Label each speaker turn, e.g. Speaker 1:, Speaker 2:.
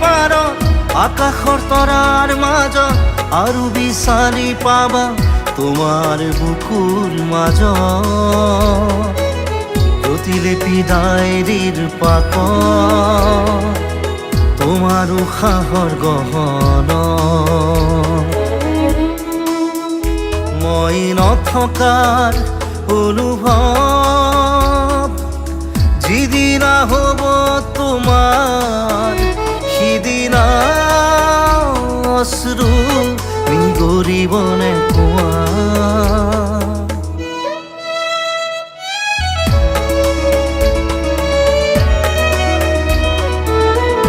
Speaker 1: পাৰত আকাশৰ তৰাৰ মাজত আৰু বিচাৰি পাবা তোমাৰ বুকুৰ মাজত প্ৰতিলিপি ডায়েৰীৰ পাকত তোমাৰ উশাহৰ গহন মই নথকাৰ অনুভৱ যিদিনা হ'ব তোমাৰ